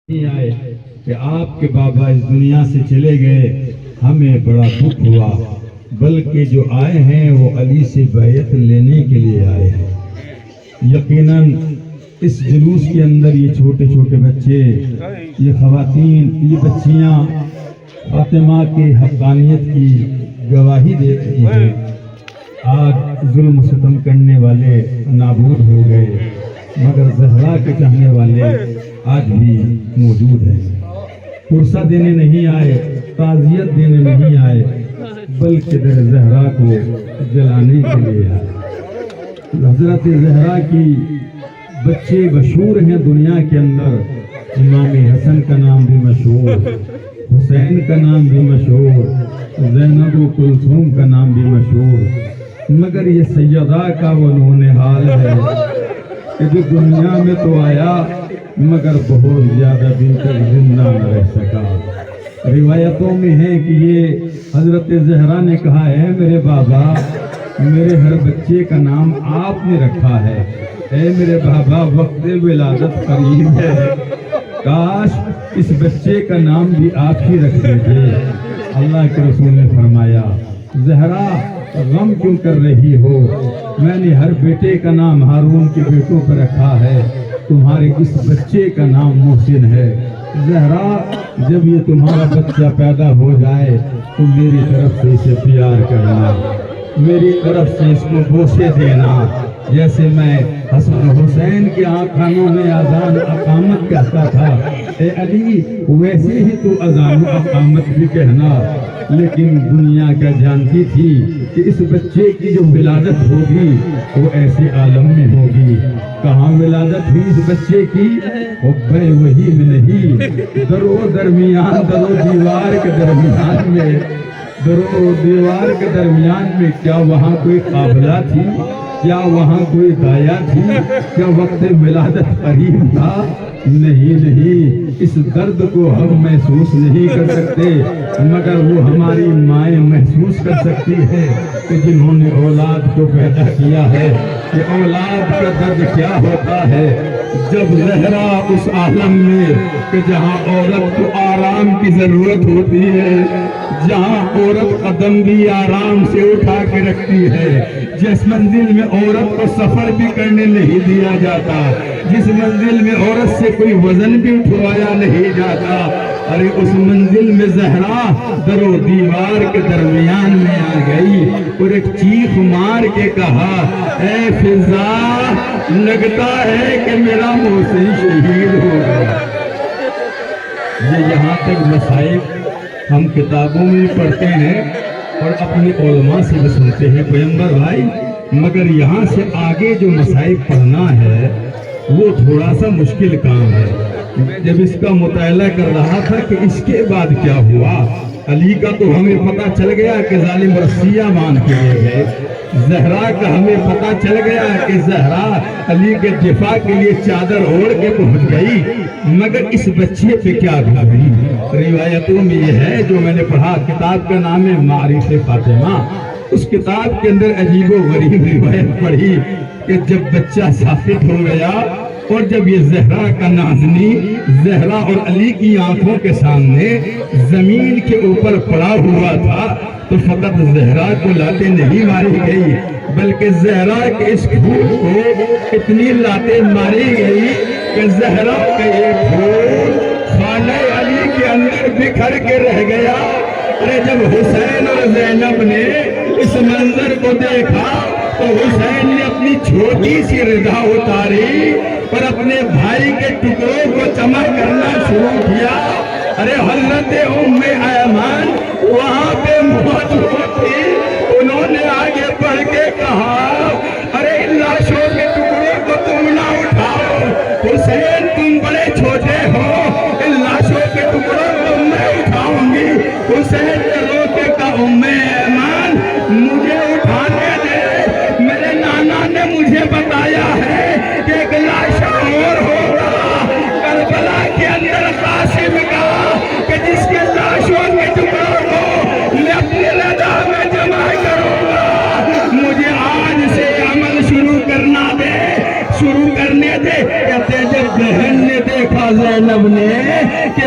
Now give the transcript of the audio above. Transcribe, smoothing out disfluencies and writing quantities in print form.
نہیں آئے کہ آپ کے بابا اس دنیا سے چلے گئے، ہمیں بڑا دکھ ہوا، بلکہ جو آئے ہیں وہ علی سے بیعت لینے کے لیے آئے ہیں۔ یقیناً اس جلوس کے اندر یہ چھوٹے چھوٹے بچے، یہ خواتین، یہ بچیاں فاطمہ کی حقانیت کی گواہی دے رہی ہیں۔ آج ظلم و ستم کرنے والے نابود ہو گئے، مگر زہرا کے چاہنے والے آج بھی موجود ہیں۔ پرسہ دینے نہیں آئے، تعزیت دینے نہیں آئے، بلکہ در زہرا کو جلانے کے لیے آئے۔ حضرت زہرا کی بچے مشہور ہیں دنیا کے اندر، امام حسن کا نام بھی مشہور، حسین کا نام بھی مشہور، زینب و کلثوم کا نام بھی مشہور، مگر یہ سیدہ کا وہ نونہال ہے کہ جو دنیا میں تو آیا مگر بہت زیادہ دن تک زندہ نہ رہ سکا۔ روایتوں میں ہے کہ یہ حضرت زہرا نے کہا ہے میرے بابا، میرے ہر بچے کا نام آپ نے رکھا ہے، اے میرے بابا وقت ولادت قریب ہے، کاش اس بچے کا نام بھی آپ ہی رکھ دیتے۔ اللہ کے رسول نے فرمایا زہرا غم کیوں کر رہی ہو، میں نے ہر بیٹے کا نام ہارون کے بیٹوں پر رکھا ہے، تمہارے اس بچے کا نام محسن ہے۔ زہرا جب یہ تمہارا بچہ پیدا ہو جائے تو میری طرف سے اسے پیار کرنا، میری طرف سے اس کو بوسے دینا، جیسے میں حسن حسین کے آنکھانوں میں اذان اقامت کہتا تھا، اے علی ویسے ہی تو اذان اقامت بھی کہنا۔ لیکن دنیا کیا جانتی تھی کہ اس بچے کی جو ولادت ہوگی وہ ایسے عالم میں ہوگی۔ کہاں ولادت ہوئی اس بچے کی؟ حبے وہی میں نہیں، درو درمیان، درو دیوار کے درمیان میں، درو دیوار کے درمیان میں۔ کیا وہاں کوئی قابلہ تھی؟ کیا وہاں کوئی دایا تھی؟ کیا وقت ولادت قریب تھا؟ نہیں، اس درد کو ہم محسوس نہیں کر سکتے، مگر وہ ہماری مائیں محسوس کر سکتی ہے کہ جنہوں نے اولاد کو پیدا کیا ہے کہ اولاد کا درد کیا ہوتا ہے۔ جب زہرا اس عالم میں کہ جہاں عورت کو آرام کی ضرورت ہوتی ہے، جہاں عورت قدم بھی آرام سے اٹھا کے رکھتی ہے، جس منزل میں عورت کو سفر بھی کرنے نہیں دیا جاتا، جس منزل میں عورت سے کوئی وزن بھی اٹھوایا نہیں جاتا، ارے اس منزل میں زہرا در و دیوار کے درمیان میں آ گئی اور ایک چیخ مار کے کہا اے فضا، لگتا ہے کہ میرا محسن شہید ہو گیا۔ یہ یہاں تک مسائل ہم کتابوں میں پڑھتے ہیں اور اپنے علماء سے بھی سنتے ہیں پیغمبر بھائی، مگر یہاں سے آگے جو مسائل پڑھنا ہے وہ تھوڑا سا مشکل کام ہے۔ میں جب اس کا مطالعہ کر رہا تھا کہ اس کے بعد کیا ہوا، علی کا تو ہمیں پتہ چل گیا کہ ظالم رسیہ مان کے لے گئے، زہرا کا ہمیں پتہ چل گیا کہ زہرا علی کے دفاع کے لیے چادر اوڑھ کے پہنچ گئی، مگر اس بچے پہ کیا گزری؟ روایتوں میں یہ ہے جو میں نے پڑھا، کتاب کا نام ہے معارف فاطمہ، اس کتاب کے اندر عجیب و غریب روایت پڑھی کہ جب بچہ ثابت ہو گیا اور جب یہ زہرا کا نازنی زہرا اور علی کی آنکھوں کے سامنے زمین کے اوپر پڑا ہوا تھا تو فقط زہرا کو لاتیں نہیں ماری گئی، بلکہ زہرا کے اس پھول کو اتنی لاتیں ماری گئی کہ زہرا کا یہ پھول خانہ علی کے اندر بکھر کے رہ گیا۔ ارے جب حسین اور زینب نے اس منظر کو دیکھا تو حسین نے اپنی چھوٹی سی رضا اتاری اور اپنے بھائی کے ٹکڑوں کو جمع کرنا شروع کیا۔ ارے حضرت ام ایمان وہاں پہ موجود تھی، انہوں نے آگے بڑھ کے کہا ارے ان لاشوں کے ٹکڑوں کو تم نہ اٹھاؤ، حسین تم بڑے چھوٹے ہو، ان لاشوں کے ٹکڑوں کو میں اٹھاؤں گی۔ حسین نے رو کے کہا ام ایمان مجھے اٹھانے دے، میرے نانا نے مجھے بتایا ہے کہ ایک لاشا اور ہوگا کربلا کے اندر، قاسم کا کہ جس کے لاشوں کے ٹکڑوں کو میں اپنے رضا میں جمع کروں گا۔ مجھے آج